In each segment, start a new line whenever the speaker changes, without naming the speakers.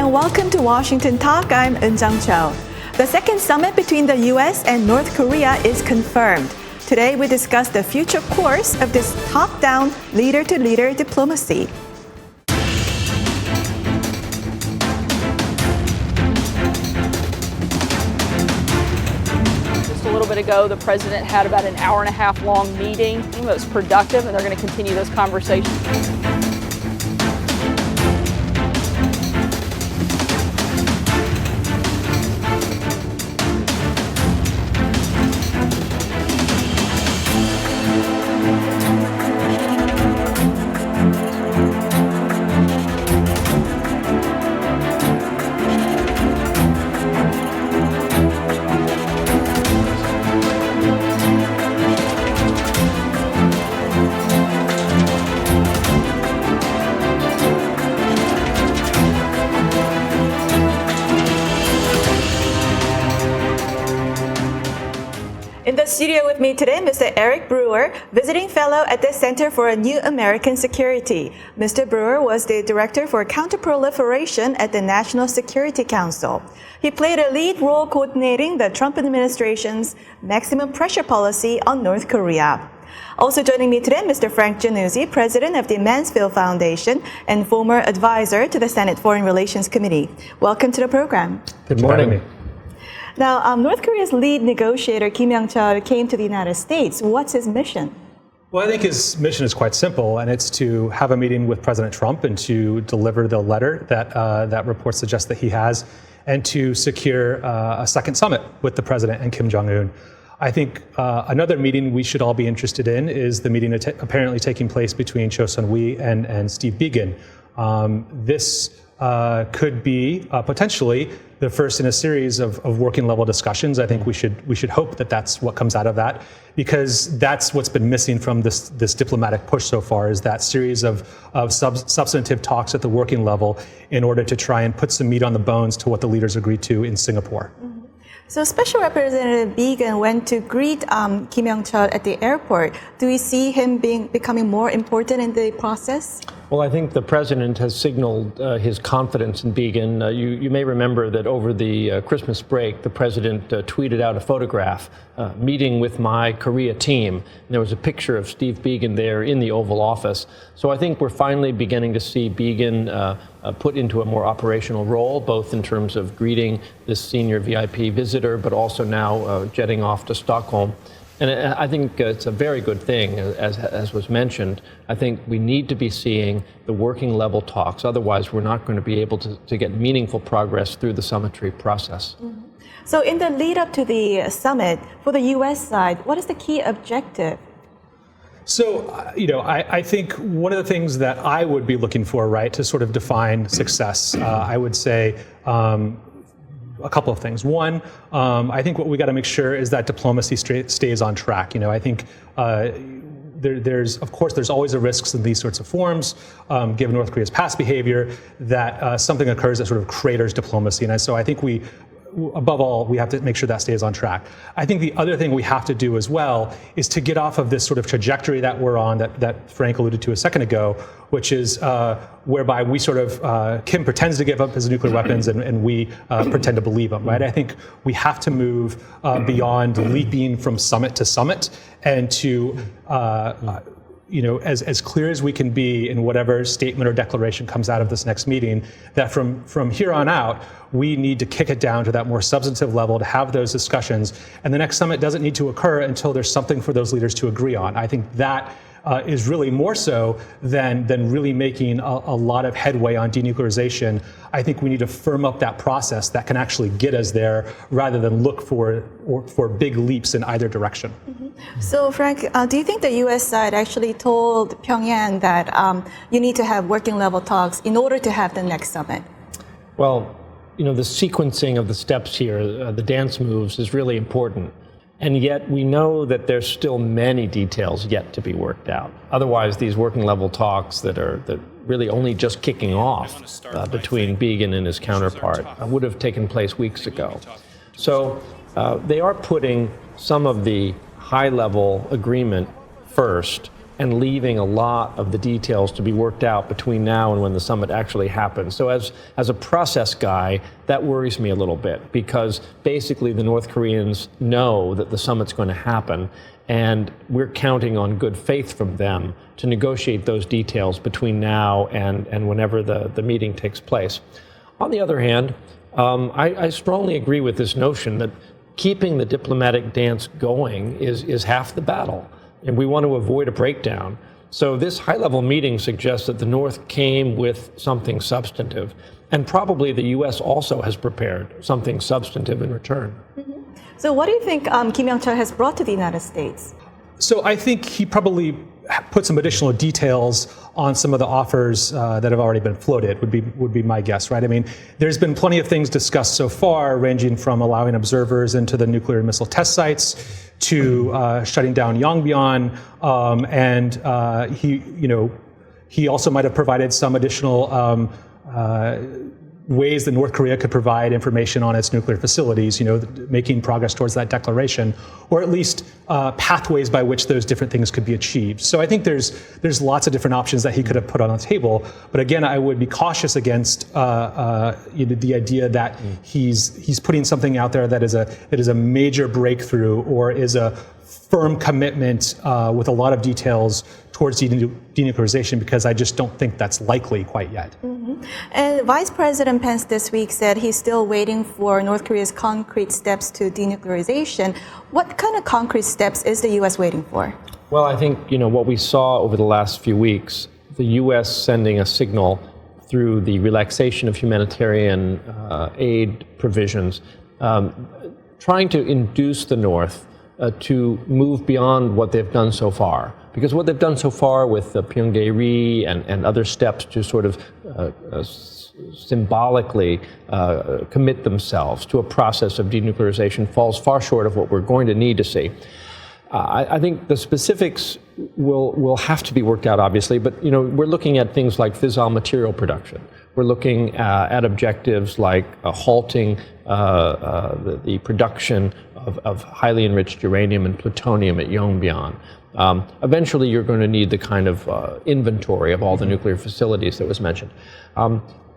and welcome to Washington Talk. I'm Eun Jung-cho. The second summit between the U.S. and North Korea is confirmed. Today we discuss the future course of this top-down, leader-to-leader diplomacy.
Just a little bit ago, the president had about an hour-and-a-half long meeting. It was productive, and they're going to continue those conversations.
In the studio with me today, Mr. Eric Brewer, visiting fellow at the Center for a New American Security. Mr. Brewer was the Director for Counterproliferation at the National Security Council. He played a lead role coordinating the Trump administration's maximum pressure policy on North Korea. Also joining me today, Mr. Frank Jannuzi, President of the Mansfield Foundation and former advisor to the Senate Foreign Relations Committee. Welcome to the program.
Good morning.
Now, North Korea's lead negotiator, Kim Young-chul, came to the United States. What's his mission?
Well, I think his mission is quite simple, and it's to have a meeting with President Trump and to deliver the letter that reports suggest that he has, and to secure a second summit with the president and Kim Jong-un. I think another meeting we should all be interested in is the meeting apparently taking place between Cho Sun-hui and Steve Biegun. This could be potentially the first in a series of working level discussions. I think we should hope that that's what comes out of that, because that's what's been missing from this diplomatic push so far, is that series of substantive talks at the working level in order to try and put some meat on the bones to what the leaders agreed to in Singapore.
Mm-hmm. So Special Representative Biegun went to greet Kim Young-chul at the airport. Do we see him becoming more important in the process?
Well, I think the president has signaled his confidence in Biegun. You may remember that over the Christmas break, the president tweeted out a photograph meeting with my Korea team. And there was a picture of Steve Biegun there in the Oval Office. So I think we're finally beginning to see Biegun put into a more operational role, both in terms of greeting this senior VIP visitor, but also now jetting off to Stockholm. And I think it's a very good thing, as was mentioned. I think we need to be seeing the working level talks. Otherwise, we're not going to be able to get meaningful progress through the summitry process.
Mm-hmm. So in the lead up to the summit, for the U.S. side, what is the key objective?
So, I think one of the things that I would be looking for, right, to sort of define success, I would say, a couple of things. One, I think what we got to make sure is that diplomacy stays on track. I think there's always a risk in these sorts of forums, given North Korea's past behavior, that something occurs that sort of craters diplomacy. And so I think above all, we have to make sure that stays on track. I think the other thing we have to do as well is to get off of this sort of trajectory that we're on, that Frank alluded to a second ago, which is whereby we sort of, Kim pretends to give up his nuclear weapons and we pretend to believe him, right? I think we have to move beyond leaping from summit to summit and to as clear as we can be in whatever statement or declaration comes out of this next meeting, that from here on out, we need to kick it down to that more substantive level to have those discussions. And the next summit doesn't need to occur until there's something for those leaders to agree on. I think that is really more so than really making a lot of headway on denuclearization. I think we need to firm up that process that can actually get us there, rather than look for big leaps in either direction.
Mm-hmm. So, Frank, do you think the U.S. side actually told Pyongyang that you need to have working level talks in order to have the next summit?
Well, the sequencing of the steps here, the dance moves, is really important. And yet we know that there's still many details yet to be worked out. Otherwise, these working level talks that really only just kicking off between Biegun and his counterpart would have taken place weeks ago. So they are putting some of the high-level agreement first, and leaving a lot of the details to be worked out between now and when the summit actually happens. So as a process guy, that worries me a little bit, because basically the North Koreans know that the summit's going to happen, and we're counting on good faith from them to negotiate those details between now and whenever the meeting takes place. On the other hand, I strongly agree with this notion that keeping the diplomatic dance going is half the battle, and we want to avoid a breakdown. So this high-level meeting suggests that the North came with something substantive, and probably the U.S. also has prepared something substantive in return.
Mm-hmm. So what do you think Kim Young-chul has brought to the United States?
So I think he probably put some additional details on some of the offers that have already been floated, would be my guess, right? I mean, there's been plenty of things discussed so far, ranging from allowing observers into the nuclear missile test sites to shutting down Yongbyon, and he also might have provided some additional ways that North Korea could provide information on its nuclear facilities, making progress towards that declaration, or at least pathways by which those different things could be achieved. So I think there's lots of different options that he could have put on the table. But again, I would be cautious against the idea that he's putting something out there that is a major breakthrough or is a firm commitment with a lot of details towards denuclearization, because I just don't think that's likely quite yet.
Mm-hmm. And Vice President Pence this week said he's still waiting for North Korea's concrete steps to denuclearization. What kind of concrete steps is the U.S. waiting for?
Well, I think, what we saw over the last few weeks, the U.S. sending a signal through the relaxation of humanitarian aid provisions, trying to induce the North to move beyond what they've done so far. Because what they've done so far with the Pyongyang and other steps to sort of symbolically commit themselves to a process of denuclearization falls far short of what we're going to need to see. I think the specifics will have to be worked out, obviously, but we're looking at things like fissile material production. We're looking at objectives like halting the production of highly enriched uranium and plutonium at Yongbyon. Eventually, you're going to need the kind of inventory of all the nuclear facilities that was mentioned.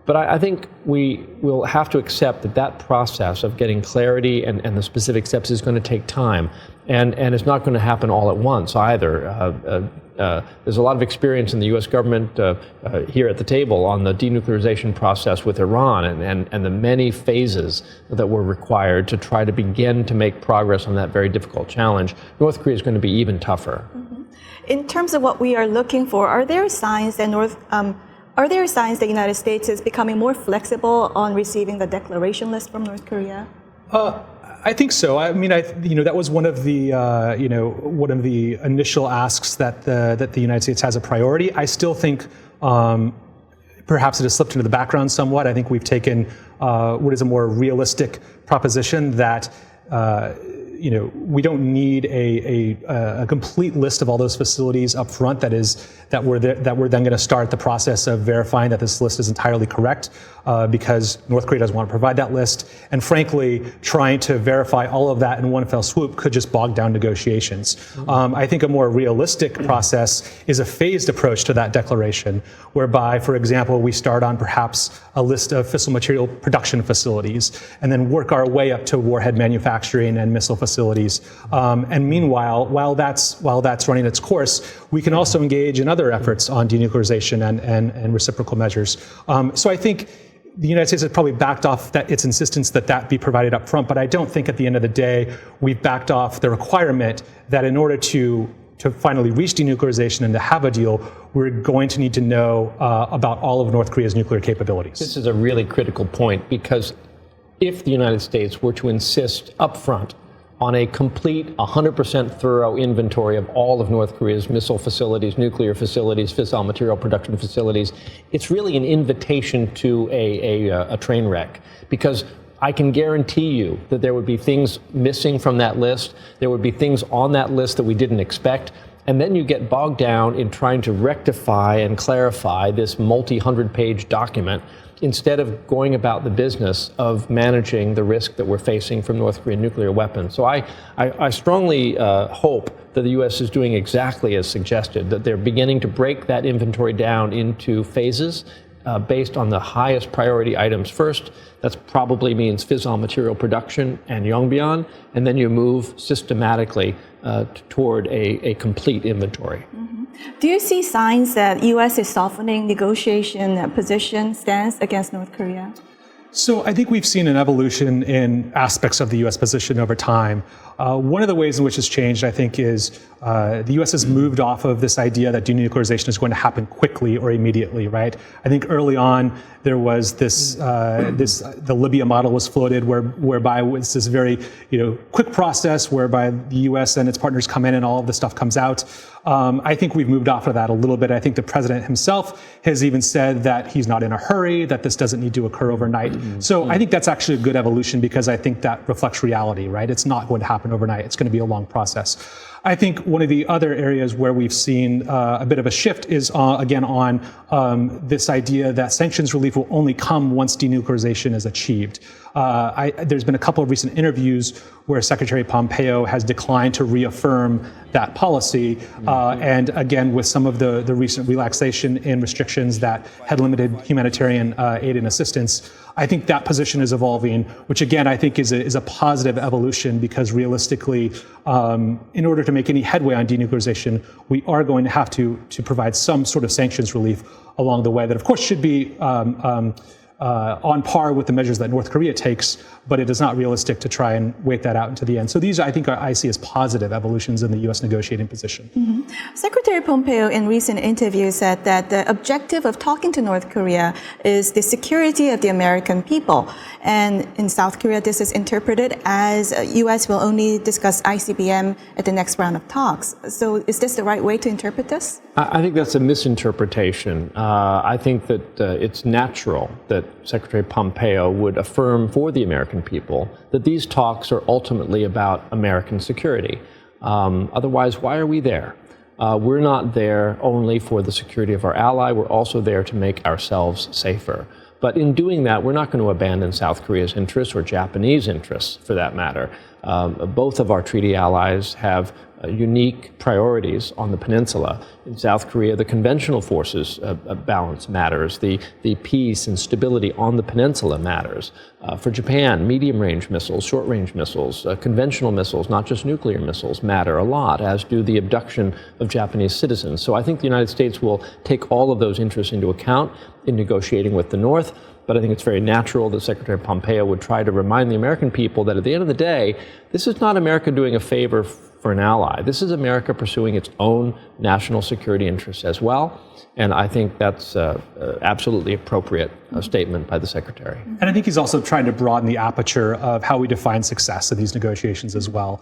But I think we will have to accept that process of getting clarity and the specific steps is going to take time. And it's not going to happen all at once either. There's a lot of experience in the U.S. government here at the table on the denuclearization process with Iran and the many phases that were required to try to begin to make progress on that very difficult challenge. North Korea is going to be even tougher.
Mm-hmm. In terms of what we are looking for, are there signs that the United States is becoming more flexible on receiving the declaration list from North Korea?
I think so. I mean, that was one of the initial asks that the United States has a priority. I still think perhaps it has slipped into the background somewhat. I think we've taken what is a more realistic proposition that we don't need a complete list of all those facilities up front. That we're then going to start the process of verifying that this list is entirely correct, because North Korea doesn't want to provide that list. And frankly, trying to verify all of that in one fell swoop could just bog down negotiations. I think a more realistic process is a phased approach to that declaration, whereby, for example, we start on perhaps a list of fissile material production facilities, and then work our way up to warhead manufacturing and missile facilities. And meanwhile, while that's running its course, we can also engage in other efforts on denuclearization and reciprocal measures. So I think the United States has probably backed off its insistence that be provided up front, but I don't think at the end of the day we've backed off the requirement that in order to finally reach denuclearization and to have a deal, we're going to need to know about all of North Korea's nuclear capabilities.
This is a really critical point, because if the United States were to insist up front on a complete 100% thorough inventory of all of North Korea's missile facilities, nuclear facilities, fissile material production facilities, it's really an invitation to a train wreck, because I can guarantee you that there would be things missing from that list. There would be things on that list that we didn't expect. And then you get bogged down in trying to rectify and clarify this multi-100-page document instead of going about the business of managing the risk that we're facing from North Korean nuclear weapons. So I strongly hope that the U.S. is doing exactly as suggested, that they're beginning to break that inventory down into phases based on the highest priority items first. That probably means fissile material production and Yongbyon, and then you move systematically toward a complete inventory.
Do you see signs that U.S. is softening negotiation position stance against North Korea?
So I think we've seen an evolution in aspects of the U.S. position over time. One of the ways in which it's changed, I think, is the U.S. has moved off of this idea that denuclearization is going to happen quickly or immediately, right? I think early on there was the Libya model was floated whereby it's this very quick process whereby the U.S. and its partners come in and all of the stuff comes out. I think we've moved off of that a little bit. I think the president himself has even said that he's not in a hurry, that this doesn't need to occur overnight. So I think that's actually a good evolution because I think that reflects reality, right? It's not going to happen overnight. It's going to be a long process. I think one of the other areas where we've seen a bit of a shift is, again, on this idea that sanctions relief will only come once denuclearization is achieved. There's been a couple of recent interviews where Secretary Pompeo has declined to reaffirm that policy. And again, with some of the recent relaxation in restrictions that had limited humanitarian aid and assistance, I think that position is evolving, which again, I think is a positive evolution because realistically, in order to make any headway on denuclearization, we are going to have to provide some sort of sanctions relief along the way that of course should be on par with the measures that North Korea takes, but it is not realistic to try and wait that out into the end. So these, I think, I see as positive evolutions in the U.S. negotiating position.
Secretary Pompeo in recent interviews said that the objective of talking to North Korea is the security of the American people. And in South Korea, this is interpreted as U.S. will only discuss ICBM at the next round of talks. So is this the right way to interpret this?
I think that's a misinterpretation. I think that it's natural that Secretary Pompeo would affirm for the American people that these talks are ultimately about American security. Otherwise, why are we there? We're not there only for the security of our ally. We're also there to make ourselves safer. But in doing that, we're not going to abandon South Korea's interests or Japanese interests, for that matter. Both of our treaty allies have unique priorities on the peninsula. In South Korea, the conventional forces balance matters. The peace and stability on the peninsula matters. For Japan, medium-range missiles, short-range missiles, conventional missiles, not just nuclear missiles, matter a lot, as do the abduction of Japanese citizens. So I think the United States will take all of those interests into account in negotiating with the North. But I think it's very natural that Secretary Pompeo would try to remind the American people that at the end of the day, this is not America doing a favor for an ally. This is America pursuing its own national security interests as well. And I think that's absolutely appropriate statement by the Secretary.
And I think he's also trying to broaden the aperture of how we define success in these negotiations as well.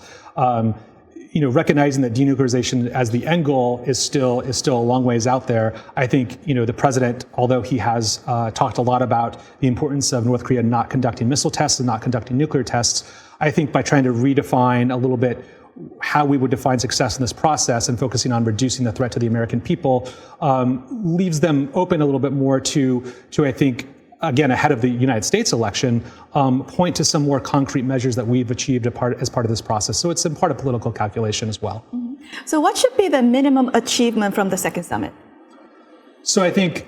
Recognizing that denuclearization as the end goal is still a long ways out there. I think, the president, although he has talked a lot about the importance of North Korea not conducting missile tests and not conducting nuclear tests, I think by trying to redefine a little bit how we would define success in this process and focusing on reducing the threat to the American people leaves them open a little bit more to I think, again, ahead of the United States election, point to some more concrete measures that we've achieved as part of this process. So it's a part of political calculation as well.
So what should be the minimum achievement from the second summit?
So I think,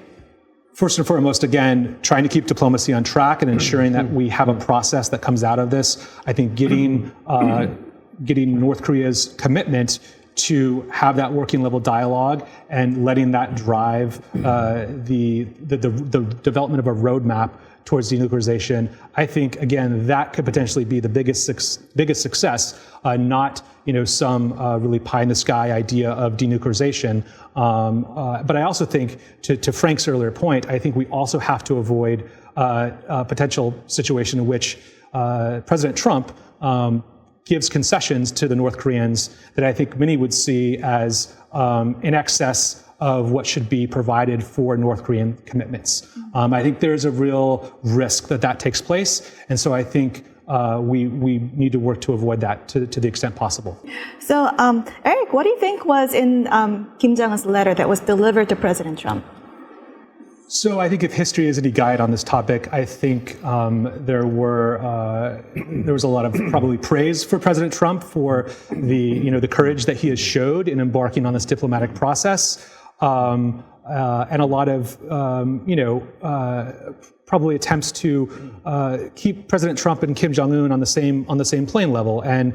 first and foremost, again, trying to keep diplomacy on track and ensuring that we have a process that comes out of this. I think getting North Korea's commitment to have that working level dialogue and letting that drive the development of a roadmap towards denuclearization. I think, again, that could potentially be the biggest success, not some really pie in the sky idea of denuclearization. But I also think, to Frank's earlier point, I think we also have to avoid a potential situation in which President Trump gives concessions to the North Koreans that I think many would see as in excess of what should be provided for North Korean commitments. I think there's a real risk that takes place, and so I think we need to work to avoid that to the extent possible.
So, Eric, what do you think was in Kim Jong-un's letter that was delivered to President Trump?
So I think if history is any guide on this topic, I think there was a lot of probably praise for President Trump for the courage that he has showed in embarking on this diplomatic process, and a lot of probably attempts to keep President Trump and Kim Jong-un on the same plane level, and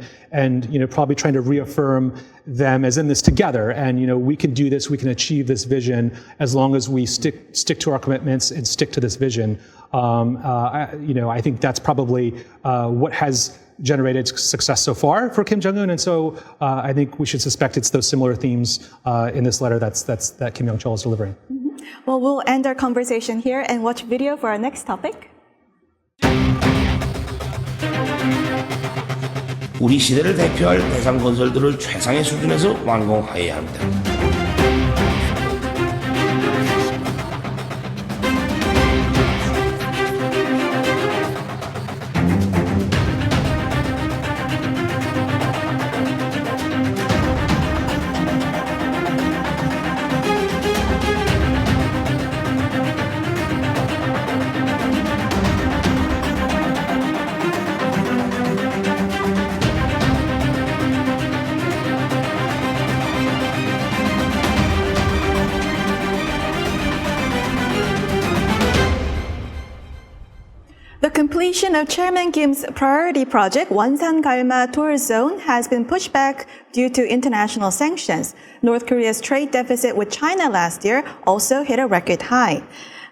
probably trying to reaffirm them as in this together. And we can do this, we can achieve this vision as long as we stick to our commitments and stick to this vision. I think that's probably what has generated success so far for Kim Jong-un, and so I think we should suspect it's those similar themes in this letter that Kim Yong-chol is delivering.
Well, we'll end our conversation here and watch video for our next topic.
우리 시대를 대표할 대상 건설들을 최상의 수준에서 완공하여야 합니다.
The completion of Chairman Kim's priority project, Wonsan-Galma Tourist Zone, has been pushed back due to international sanctions. North Korea's trade deficit with China last year also hit a record high.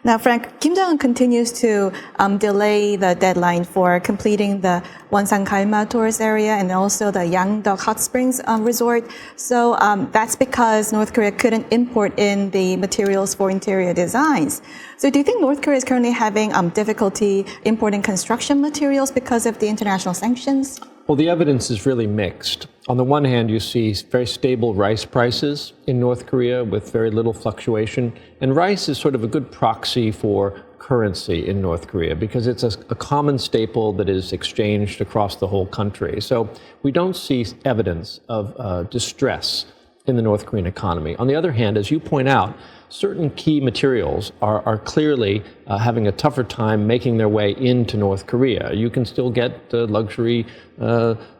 Now, Frank, Kim Jong-un continues to delay the deadline for completing the Wonsan-Galma tourist area and also the Yangdeok Hot Springs resort. So that's because North Korea couldn't import in the materials for interior designs. So do you think North Korea is currently having difficulty importing construction materials because of the international sanctions?
Well, the evidence is really mixed. On the one hand, you see very stable rice prices in North Korea with very little fluctuation. And rice is sort of a good proxy for currency in North Korea because it's a common staple that is exchanged across the whole country. So we don't see evidence of distress in the North Korean economy. On the other hand, as you point out, certain key materials are clearly having a tougher time making their way into North Korea. You can still get luxury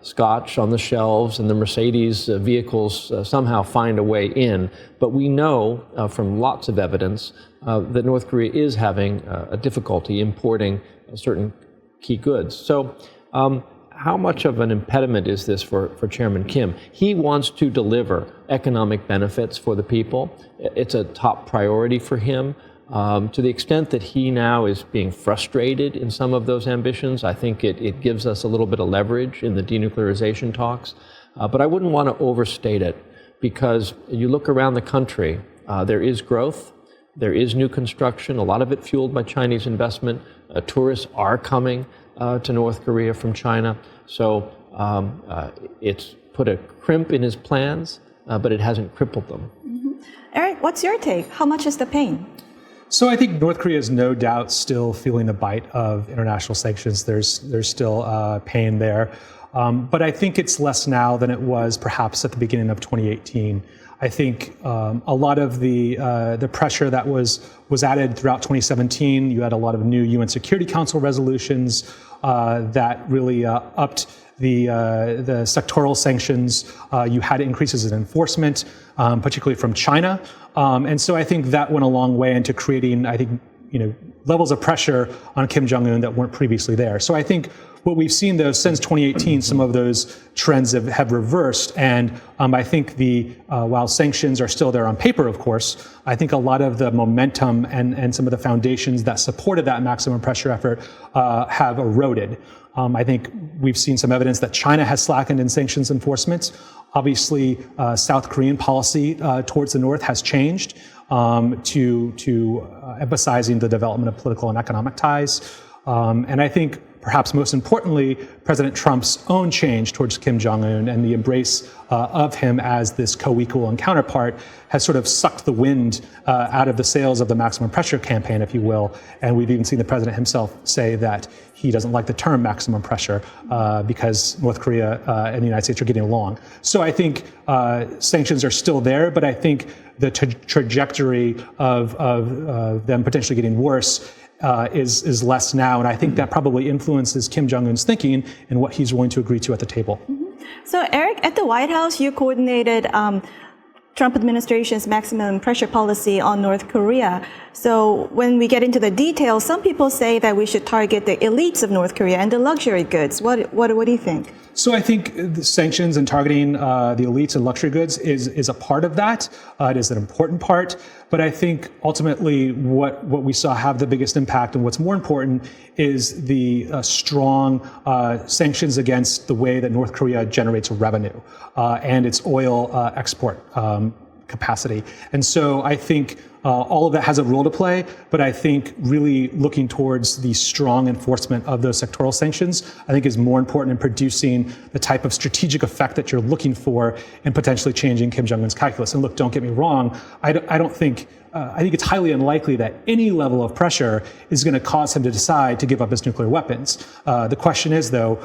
scotch on the shelves, and the Mercedes vehicles somehow find a way in. But we know from lots of evidence that North Korea is having a difficulty importing certain key goods. So how much of an impediment is this for Chairman Kim? He wants to deliver economic benefits for the people. It's a top priority for him. To the extent that he now is being frustrated in some of those ambitions, I think it gives us a little bit of leverage in the denuclearization talks. But I wouldn't want to overstate it because you look around the country, there is growth, there is new construction, a lot of it fueled by Chinese investment. Tourists are coming to North Korea from China. So it's put a crimp in his plans, but it hasn't crippled them.
Mm-hmm. Eric, what's your take? How much is the pain?
So I think North Korea is no doubt still feeling the bite of international sanctions. There's still pain there. But I think it's less now than it was perhaps at the beginning of 2018. I think a lot of the pressure that was added throughout 2017, you had a lot of new UN Security Council resolutions that really upped the sectoral sanctions. You had increases in enforcement, particularly from China. And so I think that went a long way into creating, I think, levels of pressure on Kim Jong-un that weren't previously there. So I think what we've seen, though, since 2018, some of those trends have reversed. And I think while sanctions are still there on paper, of course, I think a lot of the momentum and some of the foundations that supported that maximum pressure effort have eroded. I think we've seen some evidence that China has slackened in sanctions enforcement. Obviously, South Korean policy towards the North has changed to emphasizing the development of political and economic ties. And I think perhaps most importantly, President Trump's own change towards Kim Jong-un and the embrace of him as this co-equal and counterpart has sort of sucked the wind out of the sails of the maximum pressure campaign, if you will. And we've even seen the president himself say that he doesn't like the term maximum pressure because North Korea and the United States are getting along. So I think sanctions are still there, but I think the trajectory of them potentially getting worse is less now. And I think that probably influences Kim Jong-un's thinking and what he's willing to agree to at the table.
So, Eric, at the White House, you coordinated Trump administration's maximum pressure policy on North Korea. So when we get into the details, some people say that we should target the elites of North Korea and the luxury goods. What do you think?
So I think the sanctions and targeting the elites and luxury goods is a part of that. It is an important part. But I think ultimately what we saw have the biggest impact and what's more important is the strong sanctions against the way that North Korea generates revenue and its oil export capacity. And so I think all of that has a role to play, but I think really looking towards the strong enforcement of those sectoral sanctions, I think is more important in producing the type of strategic effect that you're looking for in potentially changing Kim Jong-un's calculus. And look, don't get me wrong, I think it's highly unlikely that any level of pressure is going to cause him to decide to give up his nuclear weapons. The question is, though,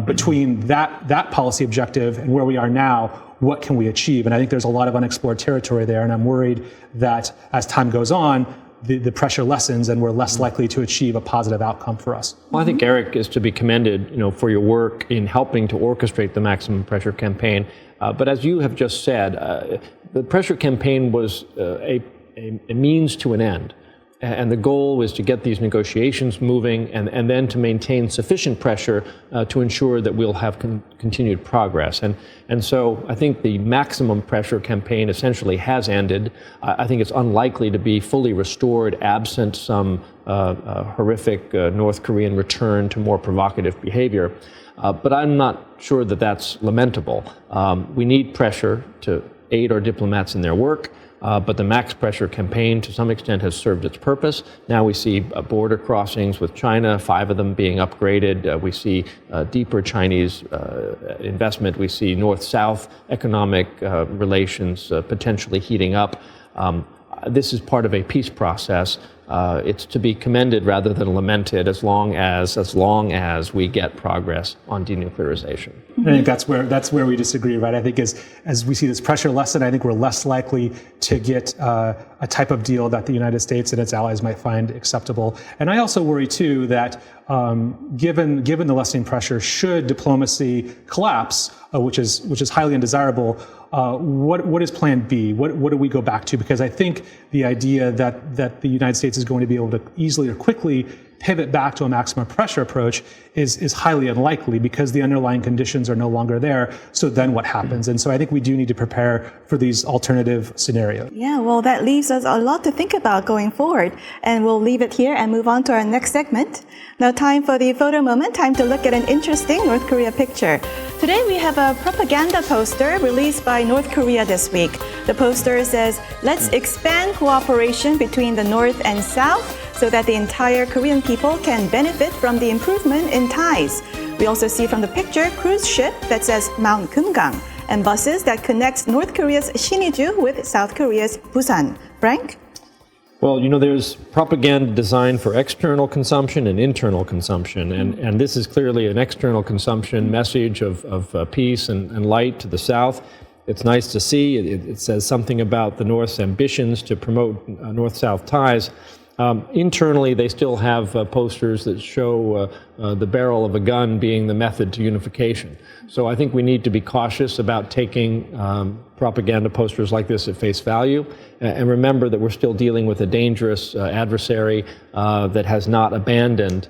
between that policy objective and where we are now, what can we achieve? And I think there's a lot of unexplored territory there, and I'm worried that as time goes on, the pressure lessens and we're less likely to achieve a positive outcome for us.
Well, I think Eric is to be commended, for your work in helping to orchestrate the maximum pressure campaign. But as you have just said, the pressure campaign was a means to an end. And the goal was to get these negotiations moving and then to maintain sufficient pressure to ensure that we'll have continued progress. And so I think the maximum pressure campaign essentially has ended. I think it's unlikely to be fully restored absent some horrific North Korean return to more provocative behavior. But I'm not sure that that's lamentable. We need pressure to aid our diplomats in their work. But the max pressure campaign, to some extent, has served its purpose. Now we see border crossings with China, 5 of them being upgraded. We see deeper Chinese investment. We see North-South economic relations potentially heating up. This is part of a peace process. It's to be commended rather than lamented as long as we get progress on denuclearization.
I think that's where we disagree, right? I think as we see this pressure lessen, I think we're less likely to get a type of deal that the United States and its allies might find acceptable. And I also worry too that given the lessening pressure, should diplomacy collapse, which is highly undesirable, what is Plan B? What do we go back to? Because I think the idea that the United States is going to be able to easily or quickly pivot back to a maximum pressure approach is highly unlikely because the underlying conditions are no longer there. So then what happens? And so I think we do need to prepare for these alternative scenarios.
Yeah, well, that leaves us a lot to think about going forward. And we'll leave it here and move on to our next segment. Now, time for the photo moment, time to look at an interesting North Korea picture. Today, we have a propaganda poster released by North Korea this week. The poster says, "Let's expand cooperation between the North and South so that the entire Korean people can benefit from the improvement in ties." We also see from the picture cruise ship that says Mount Kumgang and buses that connect North Korea's Siniju with South Korea's Busan. Frank?
Well, there's propaganda designed for external consumption and internal consumption, and this is clearly an external consumption message of peace and light to the South. It's nice to see. It says something about the North's ambitions to promote North-South ties. Internally, they still have posters that show the barrel of a gun being the method to unification. So I think we need to be cautious about taking propaganda posters like this at face value, and remember that we're still dealing with a dangerous adversary that has not abandoned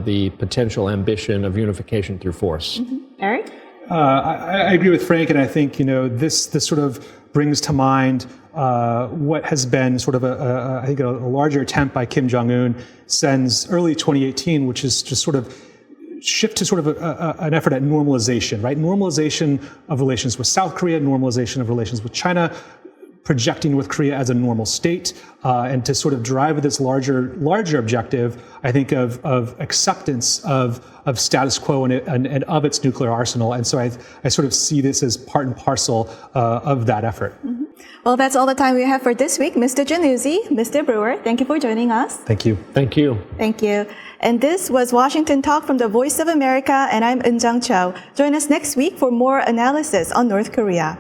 the potential ambition of unification through force.
Mm-hmm. Eric?
I agree with Frank, and I think this sort of brings to mind what has been sort of I think a larger attempt by Kim Jong-un since early 2018, which is just sort of shift to sort of an effort at normalization, right? Normalization of relations with South Korea, normalization of relations with China, projecting North Korea as a normal state, and to sort of drive this larger objective, I think, of acceptance of status quo and of its nuclear arsenal. And so I sort of see this as part and parcel of that effort.
Mm-hmm. Well, that's all the time we have for this week. Mr. Jannuzi, Mr. Brewer, thank you for joining us.
Thank you.
Thank you.
Thank you. And this was Washington Talk from the Voice of America, and I'm Eunjung Cho. Join us next week for more analysis on North Korea.